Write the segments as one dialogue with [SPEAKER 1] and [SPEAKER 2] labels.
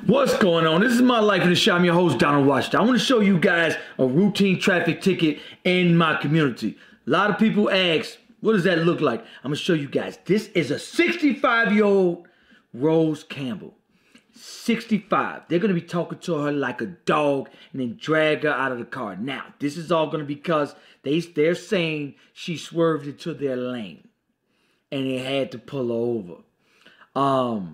[SPEAKER 1] What's going on? This is My Life in the Shop. I'm your host, Donald Washington. I want to show you guys a routine traffic ticket in my community. A lot of people ask, what does that look like? I'm going to show you guys. This is a 65-year-old Rose Campbell. 65. They're going to be talking to her like a dog and then drag her out of the car. Now, this is all going to be because they're saying she swerved into their lane and they had to pull her over.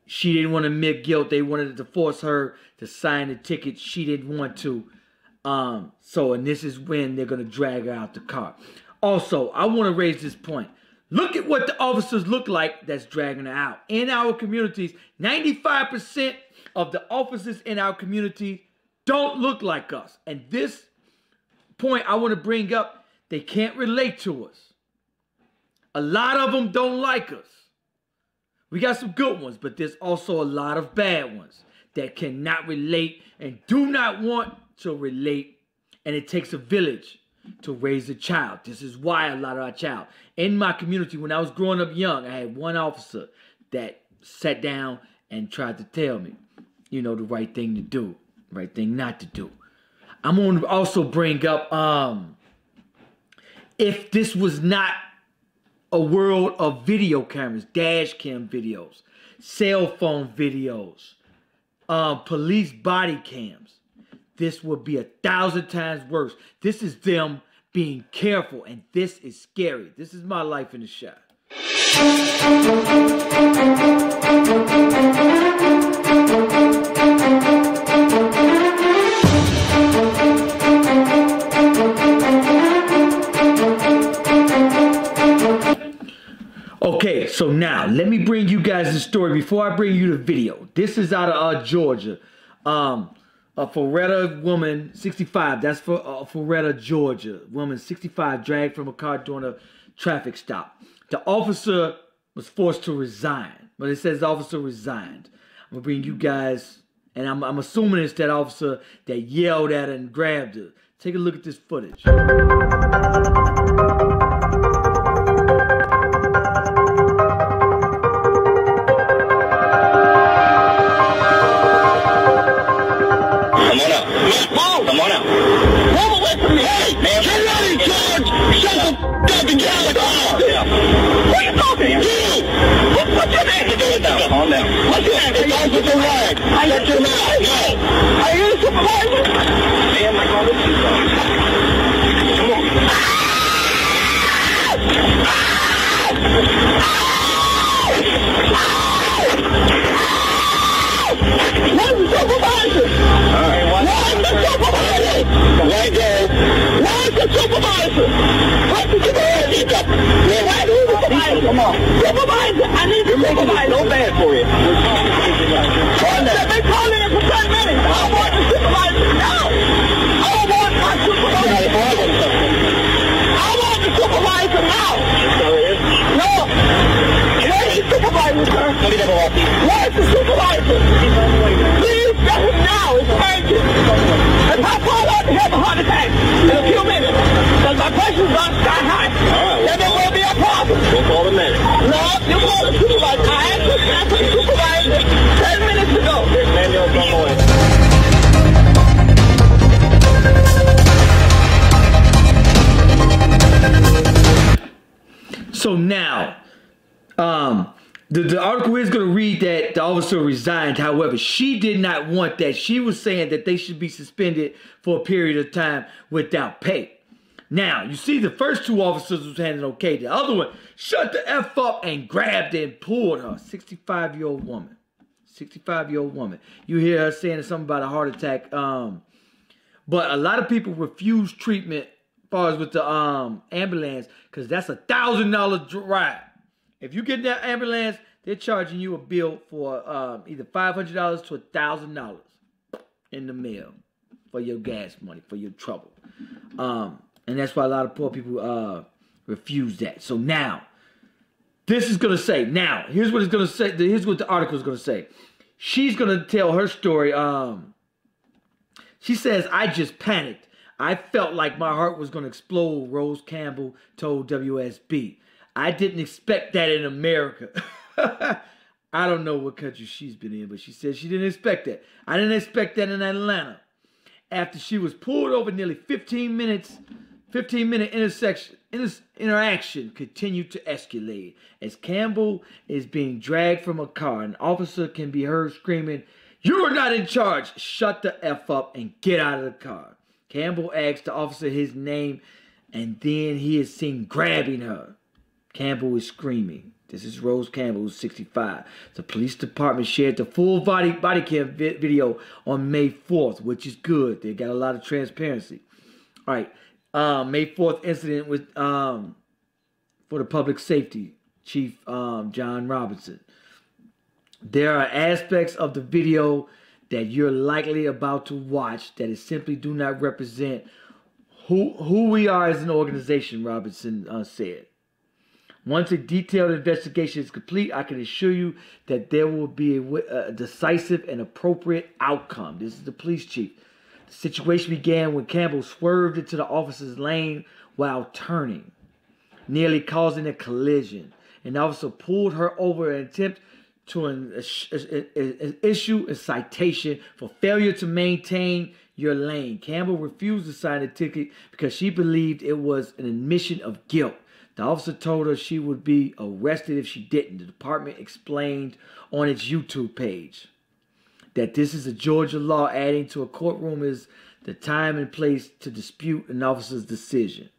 [SPEAKER 1] She didn't want to admit guilt. They wanted to force her to sign the ticket. She didn't want to. And this is when they're going to drag her out the car. Also, I want to raise this point. Look at what the officers look like that's dragging her out. In our communities, 95% of the officers in our community don't look like us. And this point I want to bring up, they can't relate to us. A lot of them don't like us. We got some good ones, but there's also a lot of bad ones that cannot relate and do not want to relate. And it takes a village to raise a child. This is why a lot of our child. In my community, when I was growing up young, I had one officer that sat down and tried to tell me, you know, the right thing to do, right thing not to do. I'm going to also bring up, if this was not a world of video cameras, dash cam videos, cell phone videos, police body cams, this would be 1,000 times worse. This is them being careful, and this is scary. This is my life in the shop. Okay, so now let me bring you guys the story before I bring you the video. This is out of Georgia. A Alpharetta woman, 65. That's for Alpharetta, Georgia. Woman, 65, dragged from a car during a traffic stop. The officer was forced to resign, but it says the officer resigned. I'm gonna bring you guys, and I'm assuming it's that officer that yelled at her and grabbed her. Take a look at this footage.
[SPEAKER 2] Come on out. Move away from me. Hey, man. Get ready, George. Shut the f*** up and get out of the car. Who are you talking to? What's your name? Calm down. Calm down. What's your name? Hey, guys, what's your name? Shut your mouth. No. Are you the supervisor? Man, my God, what's your name? Come on. Where's the supervisor? All right, where's the supervisor? Right there. Where's the supervisor? Where's the supervisor? Where's the supervisor? Come on. Supervisor, I need the supervisor. No bad for you. They've been calling it for 10 minutes. I want the supervisor now. I want my supervisor. I want the supervisor now. No. Where's the supervisor, sir? Where's the supervisor? Please get him now. It's urgent. If I fall out and have a heart attack in a few minutes, because my pressure's gone sky high, then there will be a problem. We'll call the medic. No, you call the supervisor. I asked the supervisor 10 minutes ago. This manual come away.
[SPEAKER 1] So now, the article is going to read that the officer resigned. However, she did not want that. She was saying that they should be suspended for a period of time without pay. Now, you see the first two officers was handling okay. The other one shut the F up and grabbed and pulled her. 65-year-old woman. 65-year-old woman. You hear her saying something about a heart attack. But a lot of people refuse treatment as far as with the ambulance, because that's $1,000 ride. If you get that ambulance, they're charging you a bill for either $500 to $1,000 in the mail for your gas money, for your trouble. And that's why a lot of poor people refuse that. So now, this is going to say, now, here's what it's going to say. Here's what the article is going to say. She's going to tell her story. She says, I just panicked. I felt like my heart was going to explode, Rose Campbell told WSB. I didn't expect that in America. I don't know what country she's been in, but she said she didn't expect that. I didn't expect that in Atlanta. After she was pulled over, nearly 15-minute interaction continued to escalate. As Campbell is being dragged from a car, an officer can be heard screaming, "You are not in charge! Shut the F up and get out of the car." Campbell asks the officer his name, and then he is seen grabbing her. Campbell is screaming. This is Rose Campbell, who's 65. The police department shared the full body cam video on May 4th, which is good. They got a lot of transparency. All right. May 4th incident with for the public safety chief, John Robinson. There are aspects of the video that you're likely about to watch that is simply do not represent who we are as an organization, Robinson said. Once a detailed investigation is complete, I can assure you that there will be a decisive and appropriate outcome. This is the police chief. The situation began when Campbell swerved into the officer's lane while turning, nearly causing a collision. An officer pulled her over in an attempt to issue a citation for failure to maintain your lane. Campbell refused to sign the ticket because she believed it was an admission of guilt. The officer told her she would be arrested if she didn't. The department explained on its YouTube page that this is a Georgia law, adding to a courtroom is the time and place to dispute an officer's decision.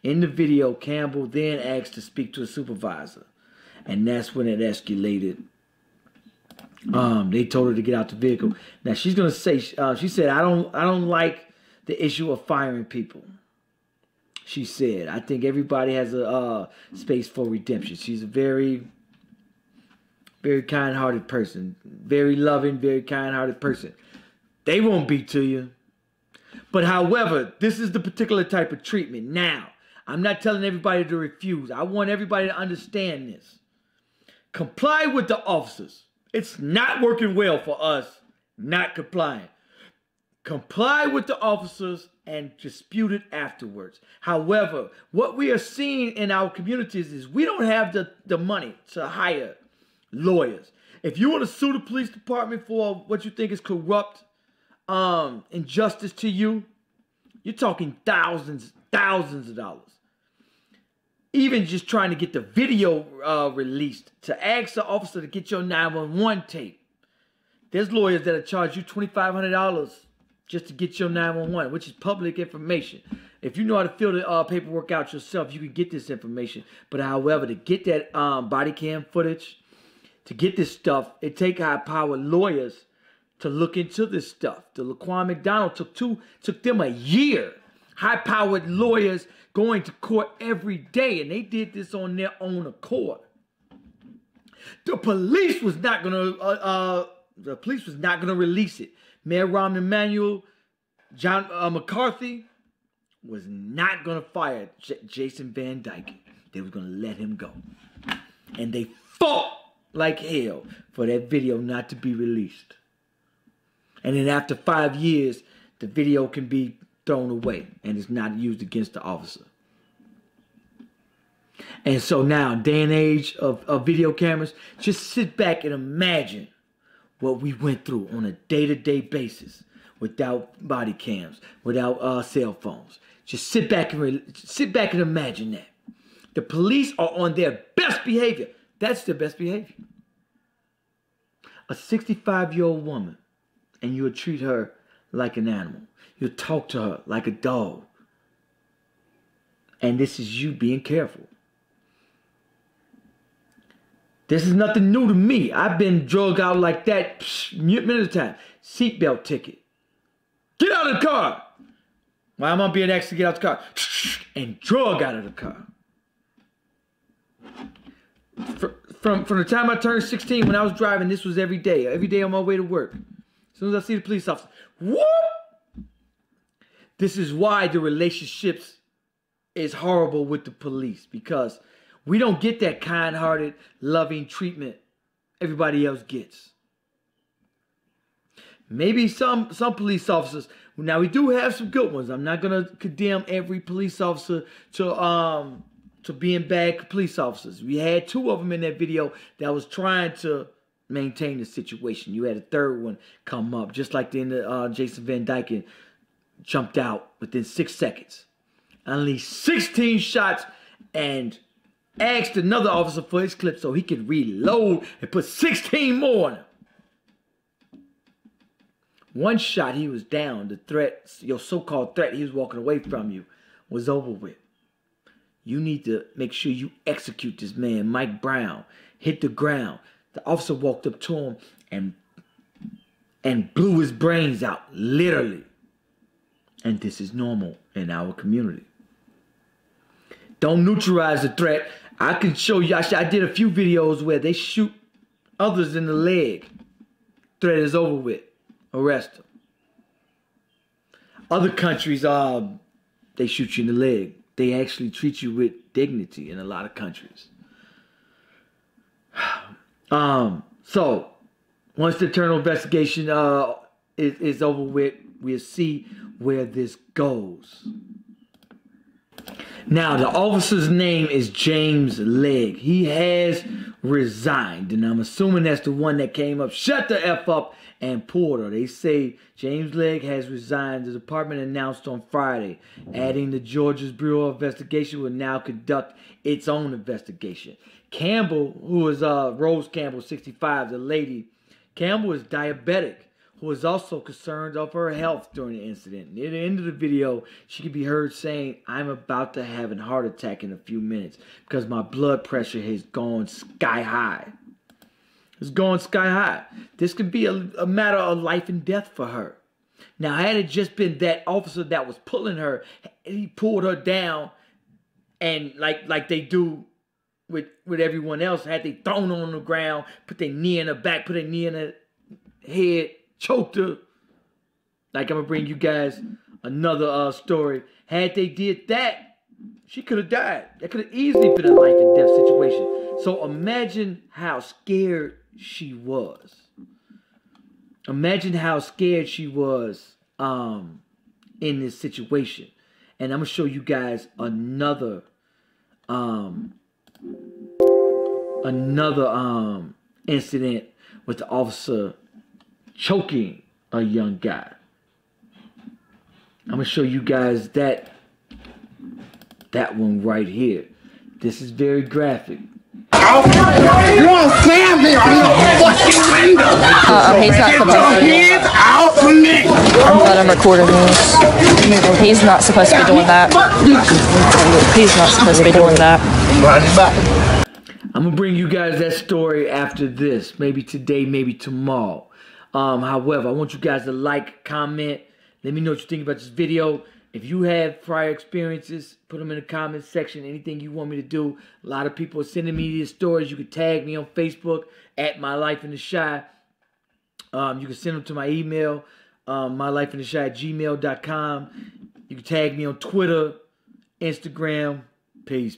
[SPEAKER 1] In the video, Campbell then asked to speak to a supervisor, and that's when it escalated. They told her to get out the vehicle. Now she's gonna say, she said, I don't like the issue of firing people. She said, I think everybody has a space for redemption. She's a very, very kind-hearted person. Very loving, very kind-hearted person. They won't be to you. But however, this is the particular type of treatment. Now, I'm not telling everybody to refuse. I want everybody to understand this. Comply with the officers. It's not working well for us not complying. Comply with the officers and dispute it afterwards. However, what we are seeing in our communities is we don't have the money to hire lawyers. If you want to sue the police department for what you think is corrupt injustice to you, you're talking thousands of dollars. Even just trying to get the video released, to ask the officer to get your 911 tape. There's lawyers that'll charge you $2,500 just to get your 911, which is public information. If you know how to fill the paperwork out yourself, you can get this information. But however, to get that body cam footage, to get this stuff, it takes high-powered lawyers to look into this stuff. The Laquan McDonald took them a year. High-powered lawyers going to court every day, and they did this on their own accord. The police was not gonna. The police was not gonna release it. Mayor Rahm Emanuel, John McCarthy was not gonna fire Jason Van Dyke. They were gonna let him go, and they fought like hell for that video not to be released. And then after 5 years, the video can be thrown away and it's not used against the officer. And so now, day and age of video cameras, just sit back and imagine what we went through on a day-to-day basis without body cams, without cell phones. Just sit back and imagine that. The police are on their best behavior. That's their best behavior. A 65-year-old woman, and you'll treat her like an animal. You'll talk to her like a dog. And this is you being careful. This is nothing new to me. I've been drugged out like that many of times. Seatbelt ticket. Get out of the car. Why am I being asked to get out of the car? And drug out of the car. From the time I turned 16, when I was driving, this was every day. Every day on my way to work. As soon as I see the police officer, whoop! This is why the relationships is horrible with the police, because we don't get that kind-hearted, loving treatment everybody else gets. Maybe some police officers. Now we do have some good ones. I'm not gonna condemn every police officer to being bad police officers. We had 2 of them in that video that was trying to maintain the situation. You had a third one come up, just like the end of Jason Van Dyke jumped out within 6 seconds. Unleashed 16 shots and asked another officer for his clip so he could reload and put 16 more on him. One shot, he was down. The threat, your so-called threat, he was walking away from you, was over with. You need to make sure you execute this man. Mike Brown hit the ground. The officer walked up to him and blew his brains out, literally. And this is normal in our community. Don't neutralize the threat. I can show you. I did a few videos where they shoot others in the leg. Threat is over with. Arrest them. Other countries, they shoot you in the leg. They actually treat you with dignity in a lot of countries. So, once the internal investigation is over with, we'll see where this goes. Now, the officer's name is James Legg. He has resigned, and I'm assuming that's the one that came up, shut the F up, and pulled her. They say James Legg has resigned. The department announced on Friday, adding the Georgia's Bureau of Investigation will now conduct its own investigation. Campbell, who is Rose Campbell, 65, the lady, Campbell is diabetic, who is also concerned of her health during the incident. Near the end of the video, she could be heard saying, "I'm about to have a heart attack in a few minutes because my blood pressure has gone sky high." It's going sky high. This could be a matter of life and death for her. Now, had it just been that officer that was pulling her, he pulled her down, and like they do with everyone else, had they thrown her on the ground, put their knee in her back, put their knee in her head, choked her. Like, I'm gonna bring you guys another story. Had they did that, she could have died. That could have easily been a life and death situation. So imagine how scared she was. Imagine how scared she was in this situation. And I'm gonna show you guys another incident with the officer choking a young guy. I'm gonna show you guys that one right here. This is very graphic.
[SPEAKER 2] You won't slam me on your fucking window.
[SPEAKER 3] He's not supposed to be doing that.
[SPEAKER 2] Out for me.
[SPEAKER 3] I'm glad I'm recording this. He's not supposed to be doing that. He's not supposed to be doing that.
[SPEAKER 1] I'm gonna bring you guys that story after this. Maybe today, maybe tomorrow. However, I want you guys to like, comment. Let me know what you think about this video. If you have prior experiences, put them in the comment section. Anything you want me to do. A lot of people are sending me these stories. You can tag me on Facebook at My Life in the Shy. You can send them to my email, mylifeintheshy@gmail.com. You can tag me on Twitter, Instagram. Peace.